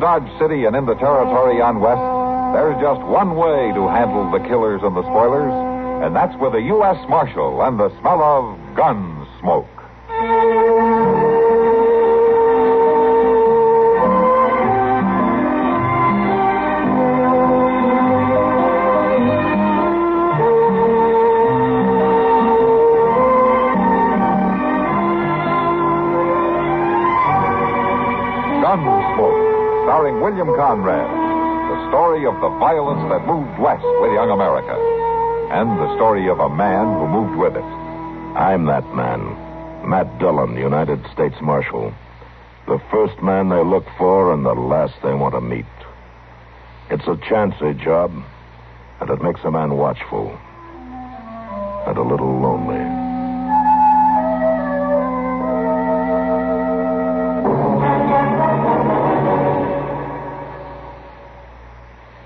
Dodge City and in the territory on west, there's just one way to handle the killers and the spoilers, and that's with a U.S. Marshal and the smell of Gunsmoke. Gunsmoke, starring William Conrad, the story of the violence that moved west with young America, and the story of a man who moved with it. I'm that man, Matt Dillon, United States Marshal. The first man they look for and the last they want to meet. It's a chancy job, and it makes a man watchful and a little lonely.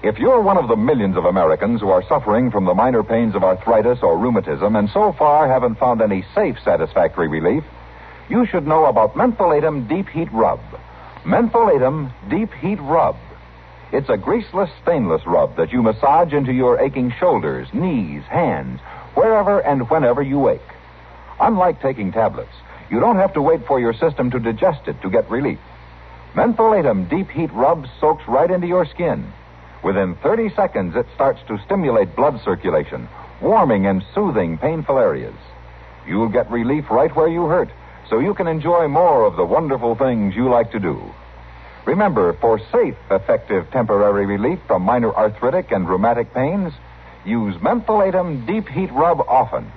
If you're one of the millions of Americans who are suffering from the minor pains of arthritis or rheumatism and so far haven't found any safe, satisfactory relief, you should know about Mentholatum Deep Heat Rub. Mentholatum Deep Heat Rub. It's a greaseless, stainless rub that you massage into your aching shoulders, knees, hands, wherever and whenever you ache. Unlike taking tablets, you don't have to wait for your system to digest it to get relief. Mentholatum Deep Heat Rub soaks right into your skin. Within 30 seconds, it starts to stimulate blood circulation, warming and soothing painful areas. You'll get relief right where you hurt, so you can enjoy more of the wonderful things you like to do. Remember, for safe, effective temporary relief from minor arthritic and rheumatic pains, use Mentholatum Deep Heat Rub often.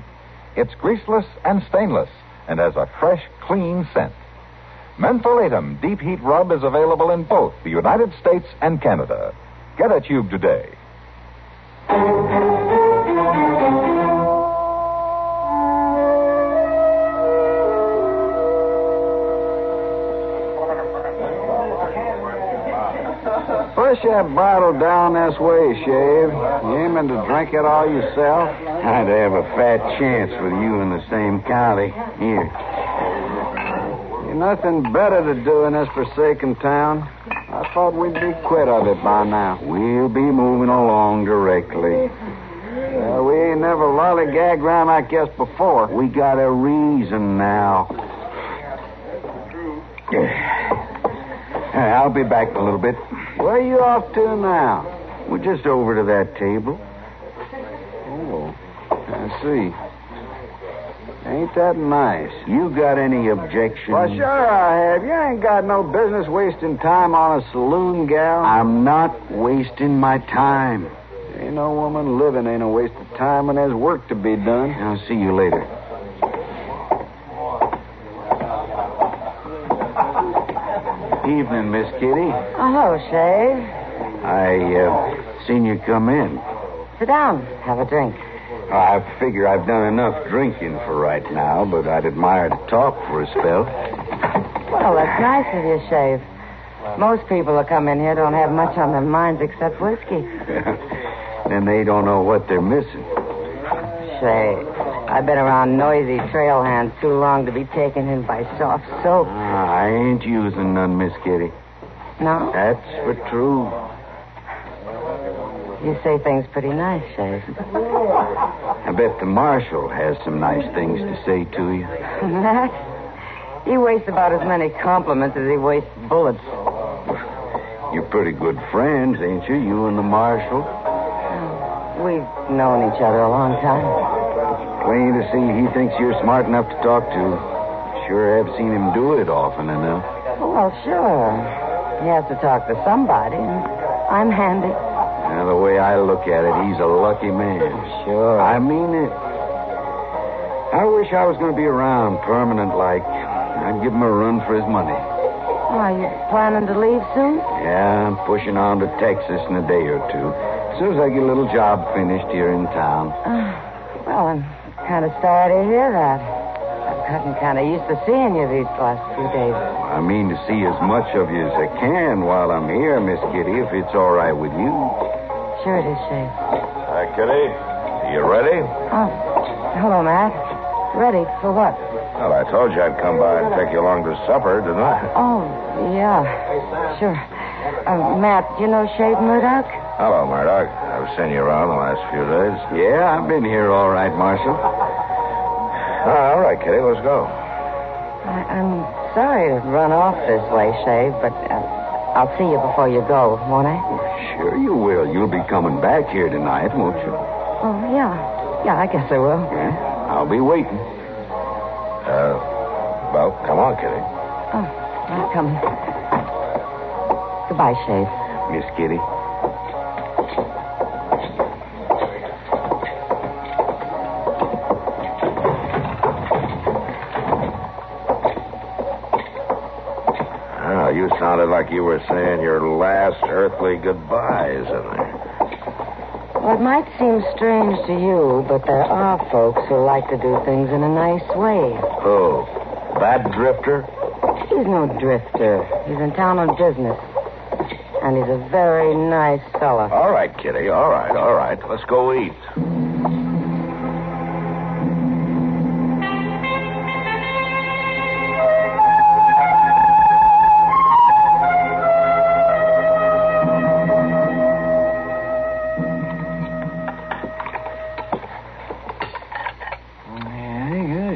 It's greaseless and stainless and has a fresh, clean scent. Mentholatum Deep Heat Rub is available in both the United States and Canada. Get a tube today. Push that bottle down this way, Shave. You aiming to drink it all yourself? I'd have a fat chance with you in the same county. Here. You're nothing better to do in this forsaken town. I thought we'd be quit of it by now. We'll be moving along directly. We ain't never lollygagged around like this before. We got a reason now. I'll be back in a little bit. Where are you off to now? We're just over to that table. Oh, I see. Ain't that nice? You got any objections? Well, sure I have. You ain't got no business wasting time on a saloon gal. I'm not wasting my time. Ain't no woman living ain't a waste of time when there's work to be done. I'll see you later. Evening, Miss Kitty. Hello, Shave. I seen you come in. Sit down. Have a drink. I figure I've done enough drinking for right now, but I'd admire to talk for a spell. Well, that's nice of you, Shave. Most people who come in here don't have much on their minds except whiskey. Then they don't know what they're missing. Shave, I've been around noisy trail hands too long to be taken in by soft soap. I ain't using none, Miss Kitty. No? That's for true. You say things pretty nice, Shave. I bet the marshal has some nice things to say to you. Matt? He wastes about as many compliments as he wastes bullets. You're pretty good friends, ain't you? You and the marshal? We've known each other a long time. Plain to see he thinks you're smart enough to talk to. Sure have seen him do it often enough. Well, sure. He has to talk to somebody, and I'm handy. Now, the way I look at it, he's a lucky man. Sure. I mean it. I wish I was going to be around permanent like. I'd give him a run for his money. Are you planning to leave soon? Yeah, I'm pushing on to Texas in a day or two. As soon as I get a little job finished here in town. Well, I'm kind of sorry to hear that. I've gotten kind of used to seeing you these last few days. I mean to see as much of you as I can while I'm here, Miss Kitty, if it's all right with you. Sure it is, Shave. Hi, Kitty. You ready? Oh, hello, Matt. Ready for what? Well, I told you I'd come by and take you along to supper, didn't I? Oh, yeah. Sure. Matt, do you know Shave Murdoch? Hello, Murdoch. I've seen you around the last few days. Yeah, I've been here all right, Marshal. All right, Kitty, let's go. I'm sorry to run off this way, Shave, but I'll see you before you go, won't I? Sure you will. You'll be coming back here tonight, won't you? Oh, yeah. Yeah, I guess I will. Yeah, I'll be waiting. Well, come on, Kitty. Oh, I'm coming. Goodbye, Shave. Miss Kitty. You sounded like you were saying your last earthly goodbyes in there. Well, it might seem strange to you, but there are folks who like to do things in a nice way. Who? That drifter? He's no drifter. He's in town on business. And he's a very nice fella. All right, Kitty. All right. Let's go eat.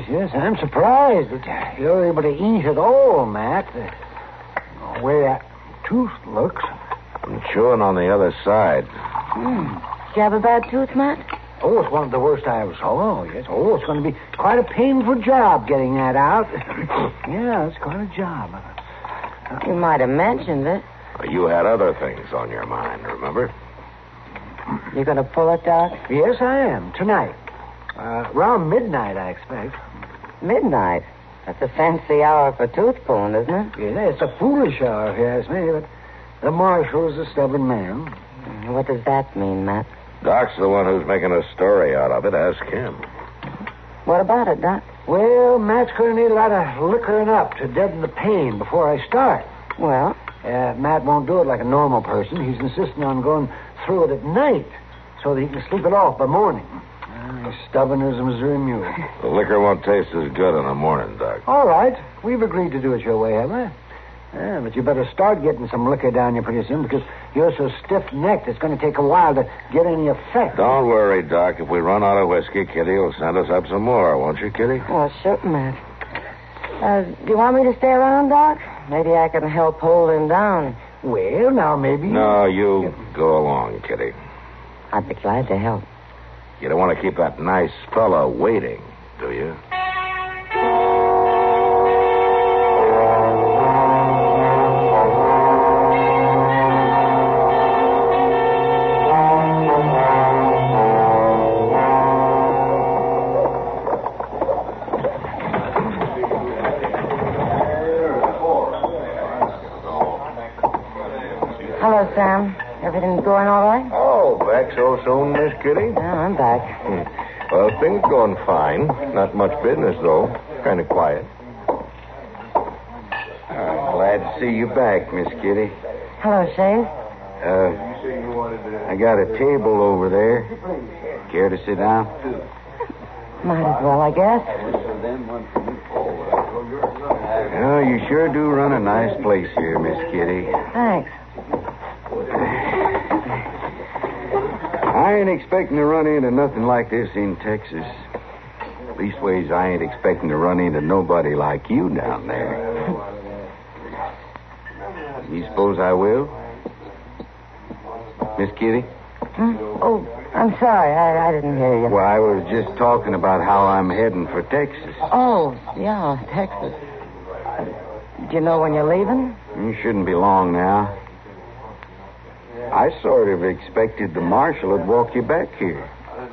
Yes, I'm surprised that you're able to eat at all, Matt. The way that tooth looks. I'm chewing on the other side. Do you have a bad tooth, Matt? Oh, it's one of the worst I ever saw. Yes. Oh, it's going to be quite a painful job getting that out. Yeah, it's quite a job. You might have mentioned it. You had other things on your mind, remember? You going to pull it, Doc? Yes, I am. Tonight. Around midnight, I expect. Midnight? That's a fancy hour for tooth pulling, isn't it? Yeah, it's a foolish hour, if you ask me, but the marshal's a stubborn man. What does that mean, Matt? Doc's the one who's making a story out of it. Ask him. What about it, Doc? Well, Matt's going to need a lot of liquoring up to deaden the pain before I start. Well? Matt won't do it like a normal person. He's insisting on going through it at night so that he can sleep it off by morning. He's stubborn as a Missouri mule. The liquor won't taste as good in the morning, Doc. All right. We've agreed to do it your way, haven't we? Yeah, but you better start getting some liquor down you pretty soon because you're so stiff-necked it's going to take a while to get any effect. Don't worry, Doc. If we run out of whiskey, Kitty will send us up some more, won't you, Kitty? Well, sure, Matt. Do you want me to stay around, Doc? Maybe I can help hold him down. Well, now, maybe... No, you go along, Kitty. I'd be glad to help. You don't want to keep that nice fella waiting, do you? Hello, Sam. Everything going all right? Oh, back so soon, Miss Kitty? Yeah, I'm back. Well, things going fine. Not much business, though. Kind of quiet. Glad to see you back, Miss Kitty. Hello, Shave. I got a table over there. Care to sit down? Might as well, I guess. Oh, you sure do run a nice place here, Miss Kitty. Thanks. I ain't expecting to run into nothing like this in Texas. Leastways, I ain't expecting to run into nobody like you down there. You suppose I will? Miss Kitty? Oh, I'm sorry. I didn't hear you. Well, I was just talking about how I'm heading for Texas. Oh, yeah, Texas. Do you know when you're leaving? You shouldn't be long now. I sort of expected the marshal would walk you back here.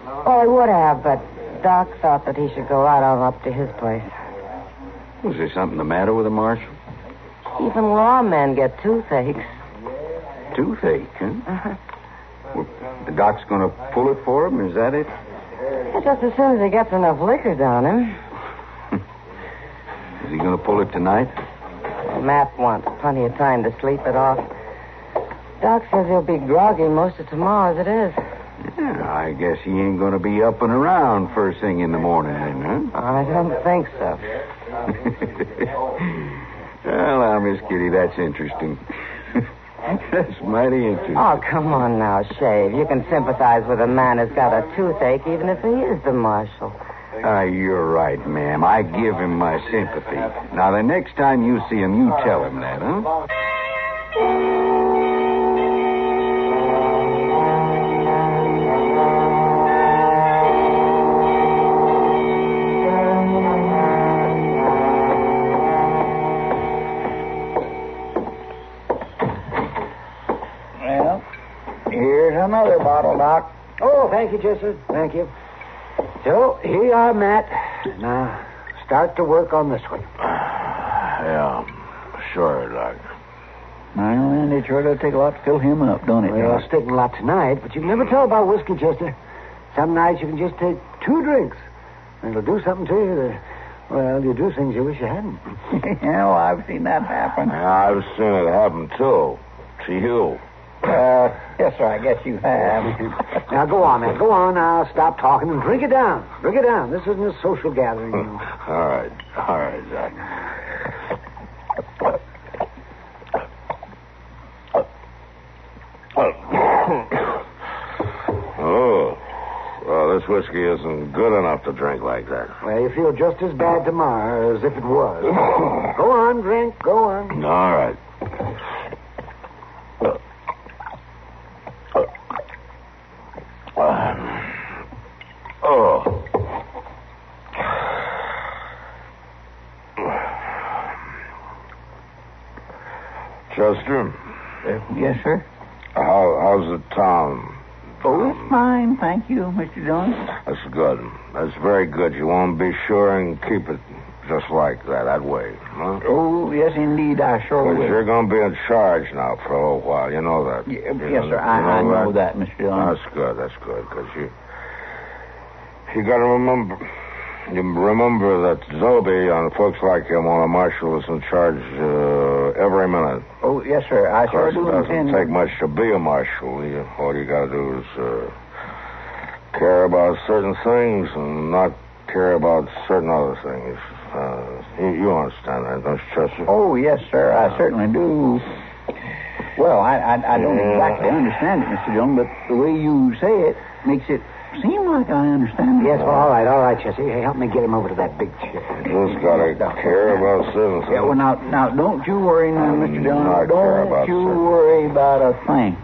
Oh, I would have, but Doc thought that he should go right on up to his place. Was there something the matter with the marshal? Even lawmen get toothaches. Toothache, huh? Uh-huh. Well, the doc's going to pull it for him, is that it? Just as soon as he gets enough liquor down him. Is he going to pull it tonight? Well, Matt wants plenty of time to sleep it off. Doc says he'll be groggy most of tomorrow as it is. Yeah, I guess he ain't going to be up and around first thing in the morning then, huh? I don't think so. Well, now, Miss Kitty, that's interesting. That's mighty interesting. Oh, come on now, Shave. You can sympathize with a man who's got a toothache, even if he is the marshal. You're right, ma'am. I give him my sympathy. Now, the next time you see him, you tell him that, huh? Well, here's another bottle, Doc. Oh, thank you, Chester. Thank you. So, here you are, Matt. Now, start to work on this one. Yeah, sure, Doc. Well, it sure does take a lot to fill him up, don't it? Well, it's taking a lot tonight, but you can never tell about whiskey, Chester. Some nights you can just take 2 drinks, and it'll do something to you that, well, you do things you wish you hadn't. Yeah, well, I've seen that happen. Yeah, I've seen it happen, too. To you. Yes, sir, I guess you have. Now, go on, man. Go on now. Stop talking and drink it down. Drink it down. This isn't a social gathering, you know. All right, Doc. Oh, well, this whiskey isn't good enough to drink like that. Well, you feel just as bad tomorrow as if it was. Go on, drink. Go on. All right. Chester? Yes, sir? How's the town? Oh, it's fine, thank you, Mr. Dillon. That's good. That's very good. You want to be sure and keep it just like that way, huh? Oh, yes, indeed, I sure Because will. you're going to be in charge now for a little while. You know that. Yes, sir, I know that, Mr. Dillon. That's good, because you got to remember... You remember that Zobe and folks like him want a marshal is in charge every minute. Oh, yes, sir. I sure do It doesn't intend... take much to be a marshal. All you got to do is care about certain things and not care about certain other things. You understand that, don't you, Chester? Oh, yes, sir. I certainly do. Well, I don't exactly understand it, Mr. Dillon, but the way you say it makes it seem like I understand it. Yes, well, all right, Chester. Hey, help me get him over to that big chair. Just got to care about certain things. Yeah, well, now, don't you worry now, Mr. Dillon. Not care about Don't you certain- worry about a thing.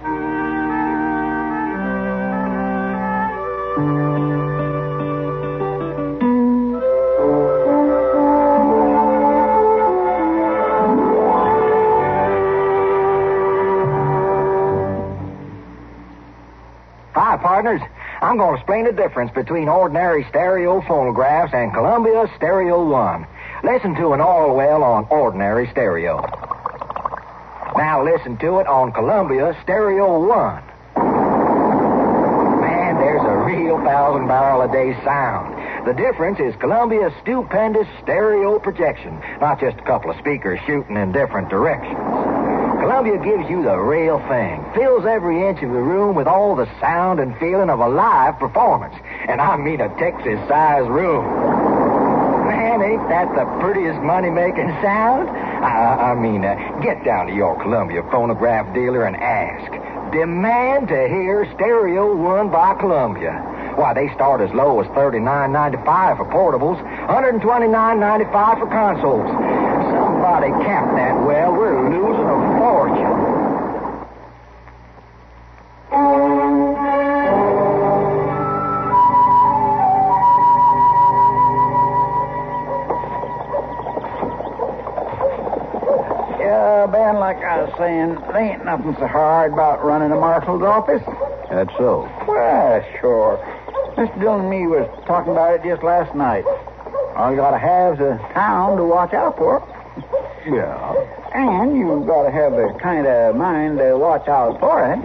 Hi, partners. I'm going to explain the difference between ordinary stereo phonographs and Columbia Stereo 1. Listen to an oil well on ordinary stereo. Now listen to it on Columbia Stereo 1. Man, there's a real 1,000-barrel-a-day sound. The difference is Columbia's stupendous stereo projection, not just a couple of speakers shooting in different directions. Columbia gives you the real thing, fills every inch of the room with all the sound and feeling of a live performance. And I mean a Texas-sized room. Man, ain't that the prettiest money-making sound? Get down to your Columbia phonograph dealer and ask. Demand to hear Stereo 1 by Columbia. Why, they start as low as $39.95 for portables, $129.95 for consoles. Somebody capped that well. We're losing a fortune. Yeah, Ben, like I was saying, there ain't nothing so hard about running a marshal's office. That's so. Well, sure. Mr. Dillon and me was talking about it just last night. All you got to have is a town to watch out for. Yeah. And you got to have the kind of mind to watch out for it.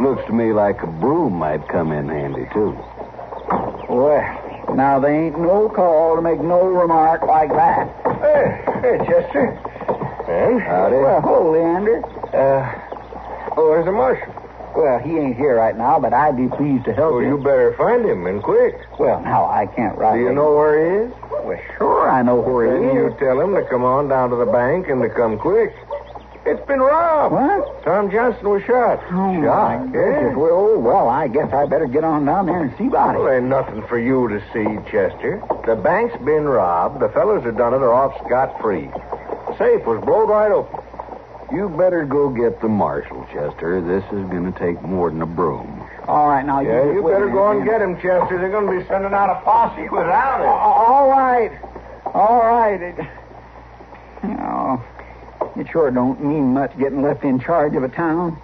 Looks to me like a broom might come in handy, too. Well, now there ain't no call to make no remark like that. Hey, Chester. Hey? Howdy. Well, hello, Leander. Where's the marshal? Well, he ain't here right now, but I'd be pleased to help Well, you. you better find him, and quick. Well, now, I can't write. Do you know where he is? Well, sure, I know where Then he you is. tell him to come on down to the bank and to come quick. It's been robbed. What? Tom Johnson was shot. Oh, Shot? my goodness. Well, I guess I better get on down there and see about Well, it. ain't nothing for you to see, Chester. The bank's been robbed. The fellows that done it are off scot-free. Safe was blowed right open. You better go get the marshal, Chester. This is going to take more than a broom. All right, now Yeah, you just wait a better go minute, and get him, Chester. They're going to be sending out a posse without him. All right. All right. It sure don't mean much getting left in charge of a town.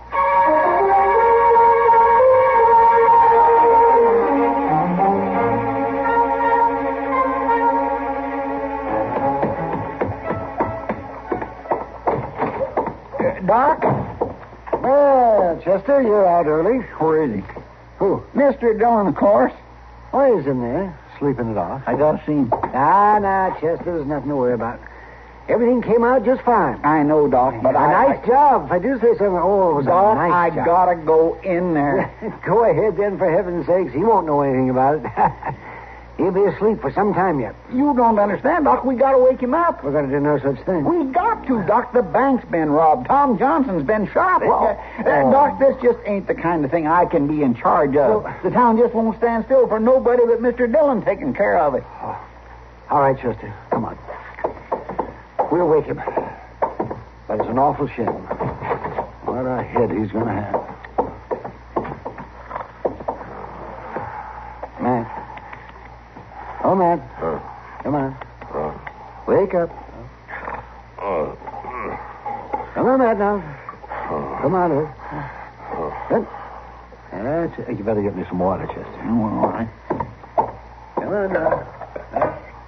Doc? Well, Chester, you're out early. Where is he? Who? Mr. Dillon, of course. Oh, he's in there, sleeping it off. I gotta see him. Nah, Chester, there's nothing to worry about. Everything came out just fine. I know, Doc, but a nice job. If I do say something, it was Doc, a nice job. I gotta go in there. Go ahead then, for heaven's sakes. He won't know anything about it. He'll be asleep for some time yet. You don't understand, Doc. We gotta wake him up. We're going to do no such thing. We got to, Doc. The bank's been robbed. Tom Johnson's been shot. Well, Doc, this just ain't the kind of thing I can be in charge of. Well, the town just won't stand still for nobody but Mr. Dillon taking care of it. All right, Chester. Come on. We'll wake him. But it's an awful shame. What a head he's going to have. Matt. Oh, Matt. Come on. Wake up. Come on, Matt, now. Come on, Good. That's it. You better get me some water, Chester. All right. Come on, now.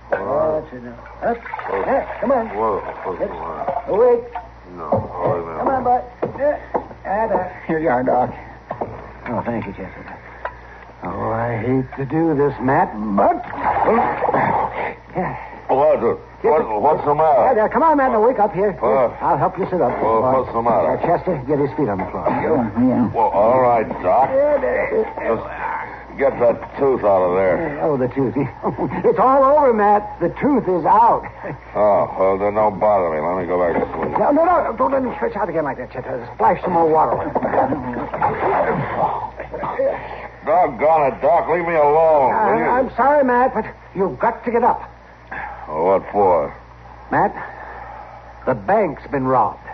That's it now. Up. There, come on. Awake. Come on, bud. Here you are, Doc. Oh, thank you, Chester. Oh, I hate to do this, Matt, but... What's the matter? There, come on, Matt, now wake up here. What? I'll help you sit up. What's the matter? Chester, get his feet on the floor. Yeah. Well, all right, Doc. Just get that tooth out of there. Oh, the tooth. It's all over, Matt. The tooth is out. Oh, well, then don't bother me. Let me go back to sleep. No. Don't let me stretch out again like that, Chester. Splash some more water on it. Doggone it, Doc. Leave me alone. will you? I'm sorry, Matt, but you've got to get up. What for? Matt, the bank's been robbed.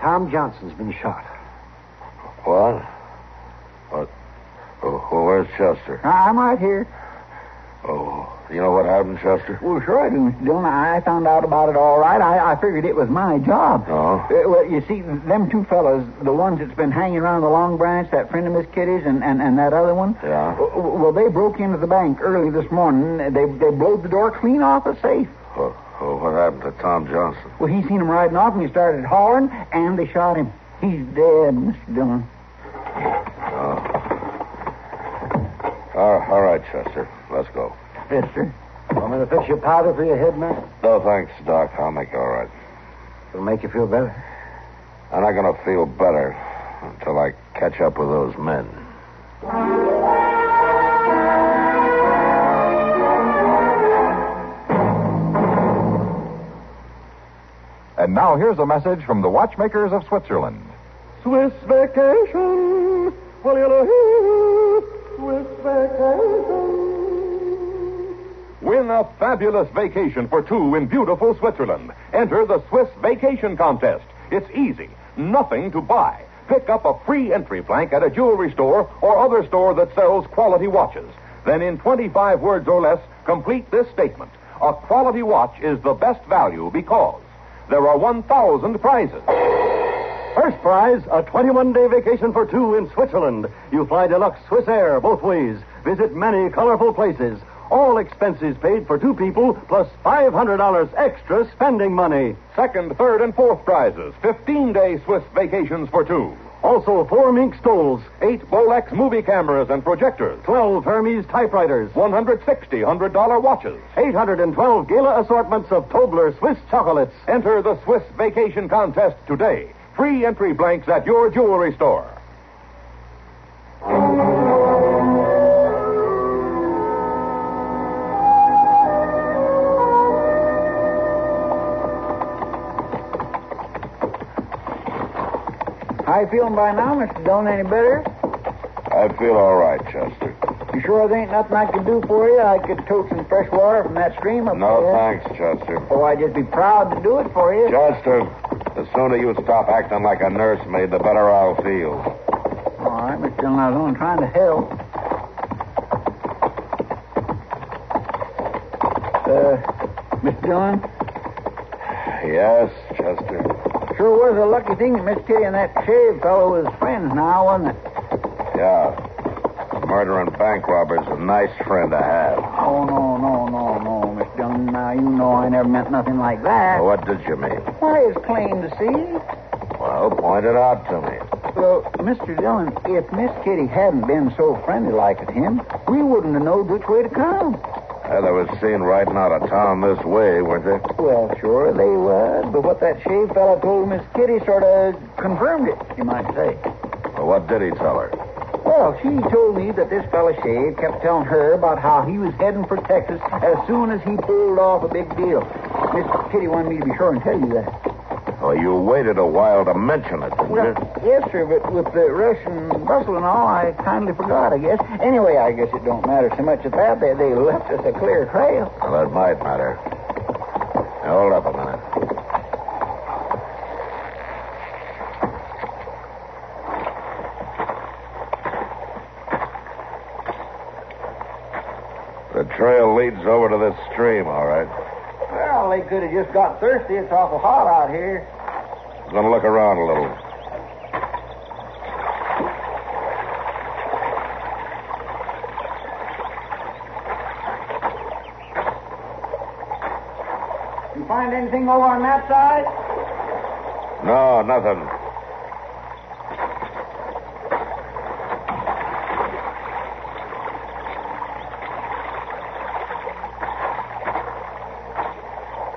Tom Johnson's been shot. What? Well, where's Chester? I'm right here. Oh, you know what happened, Chester? Well, sure I do, Mr. Dillon. I found out about it all right. I figured it was my job. Oh? Well, you see, them two fellas, the ones that's been hanging around the Long Branch, that friend of Miss Kitty's and that other one. Yeah? Well, they broke into the bank early this morning. They blowed the door clean off the safe. Oh, what happened to Tom Johnson? Well, he seen him riding off, and he started hollering, and they shot him. He's dead, Mr. Dillon. All right, Chester. Let's go. Yes, sir. Want me to fix your powder for your head, Matt? No, thanks, Doc. I'll make it all right. It'll make you feel better. I'm not going to feel better until I catch up with those men. And now here's a message from the watchmakers of Switzerland. Swiss vacation. Well, you Swiss vacation. Win a fabulous vacation for two in beautiful Switzerland. Enter the Swiss Vacation Contest. It's easy. Nothing to buy. Pick up a free entry blank at a jewelry store or other store that sells quality watches. Then in 25 words or less, complete this statement. A quality watch is the best value because there are 1,000 prizes. First prize, a 21-day vacation for two in Switzerland. You fly deluxe Swiss Air both ways. Visit many colorful places. All expenses paid for two people, plus $500 extra spending money. Second, third, and fourth prizes. 15-day Swiss vacations for two. Also, 4 mink stoles, 8 Bolex movie cameras and projectors. 12 Hermes typewriters, 160 $100 watches. 812 gala assortments of Tobler Swiss chocolates. Enter the Swiss Vacation Contest today. Free entry blanks at your jewelry store. you feeling by now, Mr. Dillon? Any better? I feel all right, Chester. You sure there ain't nothing I can do for you? I could tote some fresh water from that stream up No, there. thanks, Chester. Oh, I'd just be proud to do it for you. Chester, the sooner you stop acting like a nursemaid, the better I'll feel. All right, Mr. Dillon, I was only trying to help. Mr. Dillon? Yes, Chester. Sure was a lucky thing that Miss Kitty and that shave fellow was friends now, wasn't it? Yeah. A murdering bank robber's a nice friend to have. Oh, no, Mr. Dillon. Now, you know I never meant nothing like that. Well, what did you mean? Why, it's plain to see. Well, point it out to me. Well, Mr. Dillon, if Miss Kitty hadn't been so friendly-like at him, we wouldn't have known which way to come. Well, they was seen riding out of town this way, weren't they? Well, sure they was, but what that shave fella told Miss Kitty sort of confirmed it, you might say. Well, what did he tell her? Well, she told me that this fella Shave kept telling her about how he was heading for Texas as soon as he pulled off a big deal. Miss Kitty wanted me to be sure and tell you that. Oh, you waited a while to mention it, didn't you? Yes, sir, but with the rush and bustle and all, I kindly forgot, I guess. Anyway, I guess it don't matter so much at that. They left us a clear trail. Well, it might matter. Now, hold up a minute. The trail leads over to this stream, all right. Well, they could have just got thirsty. It's awful hot out here. I'm going to look around a little. You find anything over on that side? No, nothing.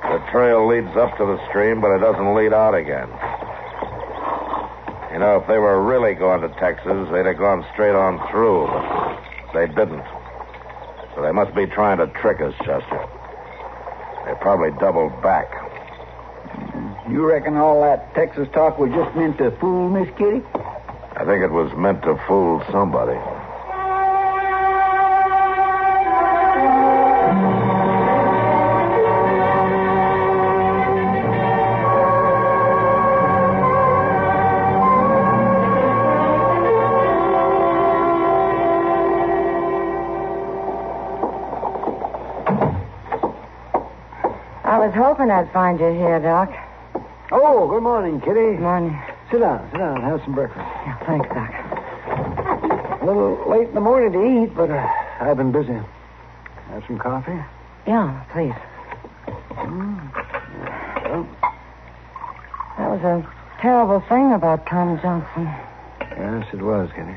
The trail leads up to the stream, but it doesn't lead out again. You know, if they were really going to Texas, they'd have gone straight on through, but they didn't. So they must be trying to trick us, Chester. They probably doubled back. You reckon all that Texas talk was just meant to fool Miss Kitty? I think it was meant to fool somebody. I was hoping I'd find you here, Doc. Oh, good morning, Kitty. Good morning. Sit down, have some breakfast. Yeah, thanks, Doc. A little late in the morning to eat, but I've been busy. Have some coffee? Yeah, please. Well, That was a terrible thing about Tom Johnson. yes, it was, Kitty.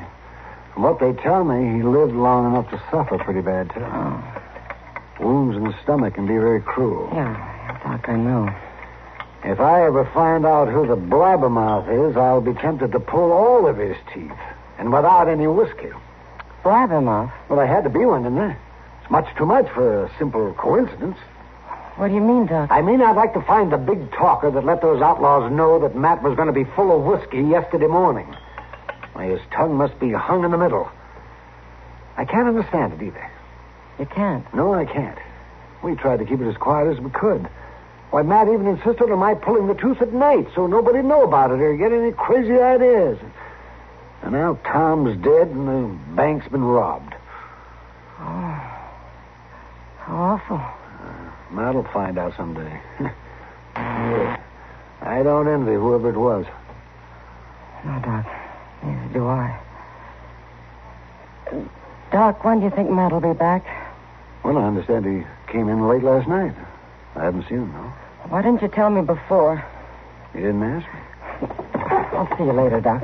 From what they tell me, he lived long enough to suffer pretty bad, too. Oh. Wounds in the stomach can be very cruel. Yeah, Doc, I know. If I ever find out who the blabbermouth is, I'll be tempted to pull all of his teeth, and without any whiskey. Blabbermouth? Well, there had to be one, didn't there? It's much too much for a simple coincidence. What do you mean, Doc? I mean, I'd like to find the big talker that let those outlaws know that Matt was going to be full of whiskey yesterday morning. Why, his tongue must be hung in the middle. I can't understand it either. You can't. No, I can't. We tried to keep it as quiet as we could. Why, Matt even insisted on my pulling the tooth at night so nobody'd know about it or get any crazy ideas. And now Tom's dead and the bank's been robbed. Oh. How awful. Matt'll find out someday. Yeah. I don't envy whoever it was. No, Doc. Neither do I. Doc, when do you think Matt will be back? Well, I understand he came in late last night. I haven't seen him, no. Why didn't you tell me before? You didn't ask me. I'll see you later, Doc.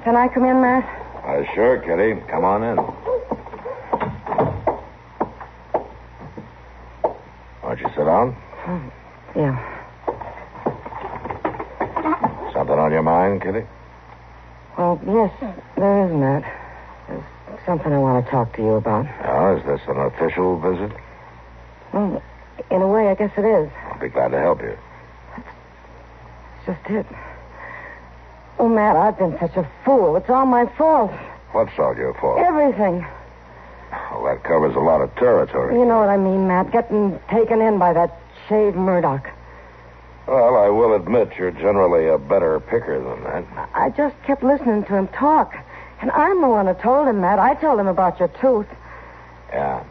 Can I come in, Matt? Sure, Kitty. Come on in. Won't you sit down? Yeah. Something on your mind, Kitty? Well, yes, there is, Matt. There's something I want to talk to you about. Now, is this an official visit? Well, in a way, I guess it is. I'll be glad to help you. It's just it. Oh, Matt, I've been such a fool. It's all my fault. What's all your fault? Everything. Well, that covers a lot of territory. You know what I mean, Matt. Getting taken in by that Shave Murdoch. Well, I will admit you're generally a better picker than that. I just kept listening to him talk. And I'm the one who told him, Matt. I told him about your tooth. Yeah.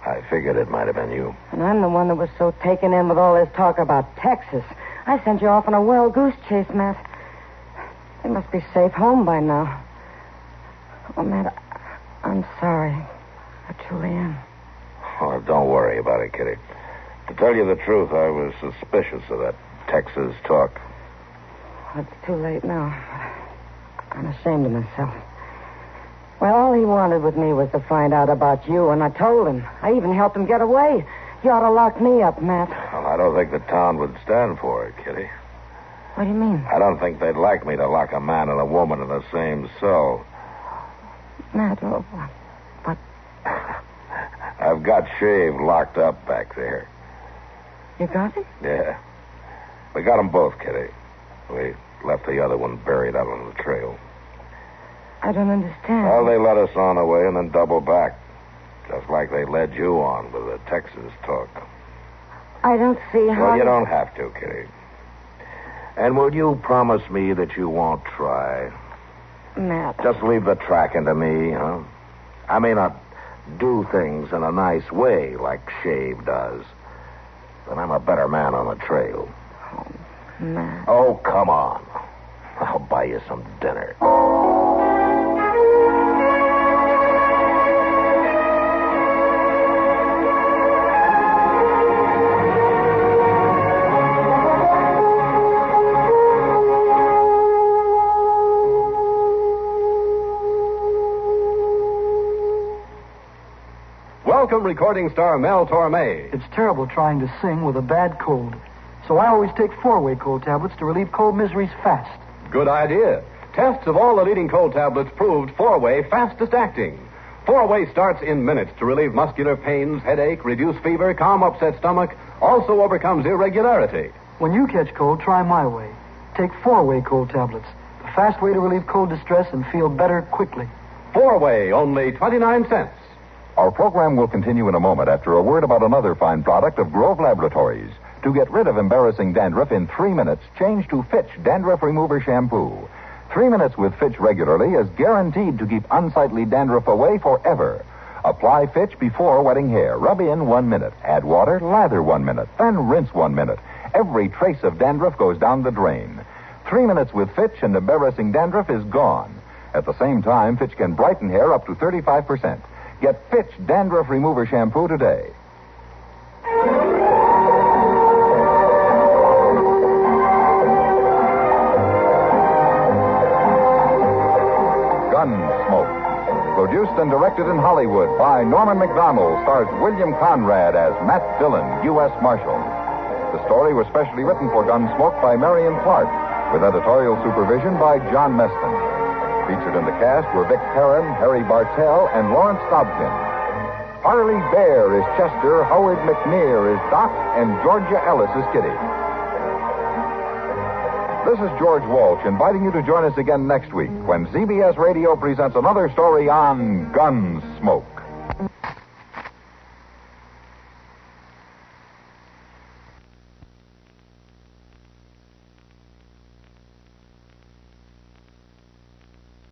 I figured it might have been you. And I'm the one that was so taken in with all this talk about Texas. I sent you off on a wild goose chase, Matt. You must be safe home by now. Oh, Matt, I'm sorry. I truly am. Oh, don't worry about it, Kitty. To tell you the truth, I was suspicious of that Texas talk. It's too late now. I'm ashamed of myself. Well, all he wanted with me was to find out about you, and I told him. I even helped him get away. You ought to lock me up, Matt. Well, I don't think the town would stand for it, Kitty. What do you mean? I don't think they'd like me to lock a man and a woman in the same cell. Matt, what? I've got Shave locked up back there. You got him? Yeah. We got them both, Kitty. We left the other one buried out on the trail. I don't understand. Well, they let us on away and then double back. Just like they led you on with the Texas talk. I don't see how... Well, you don't have to, Kitty. And will you promise me that you won't try? Matt. Just leave the tracking to me, huh? I may not do things in a nice way like Shave does, but I'm a better man on the trail. Oh, Matt. Oh, come on. I'll buy you some dinner. Welcome, recording star Mel Torme. It's terrible trying to sing with a bad cold. So I always take 4-way cold tablets to relieve cold miseries fast. Good idea. Tests of all the leading cold tablets proved 4-way fastest acting. 4-way starts in minutes to relieve muscular pains, headache, reduce fever, calm upset stomach, also overcomes irregularity. When you catch cold, try my way. Take 4-way cold tablets. The fast way to relieve cold distress and feel better quickly. 4-way, only 29 cents. Our program will continue in a moment after a word about another fine product of Grove Laboratories. To get rid of embarrassing dandruff in 3 minutes, change to Fitch Dandruff Remover Shampoo. 3 minutes with Fitch regularly is guaranteed to keep unsightly dandruff away forever. Apply Fitch before wetting hair. Rub in 1 minute. Add water, lather 1 minute. Then rinse 1 minute. Every trace of dandruff goes down the drain. 3 minutes with Fitch and embarrassing dandruff is gone. At the same time, Fitch can brighten hair up to 35%. Get Fitch Dandruff Remover Shampoo today. Gunsmoke. Produced and directed in Hollywood by Norman MacDonnell, stars William Conrad as Matt Dillon, U.S. Marshal. The story was specially written for Gunsmoke by Marion Clark, with editorial supervision by John Meston. Featured in the cast were Vic Perrin, Harry Bartell, and Lawrence Dobkin. Parley Baer is Chester, Howard McNear is Doc, and Georgia Ellis is Kitty. This is George Walsh inviting you to join us again next week when CBS Radio presents another story on Gunsmoke.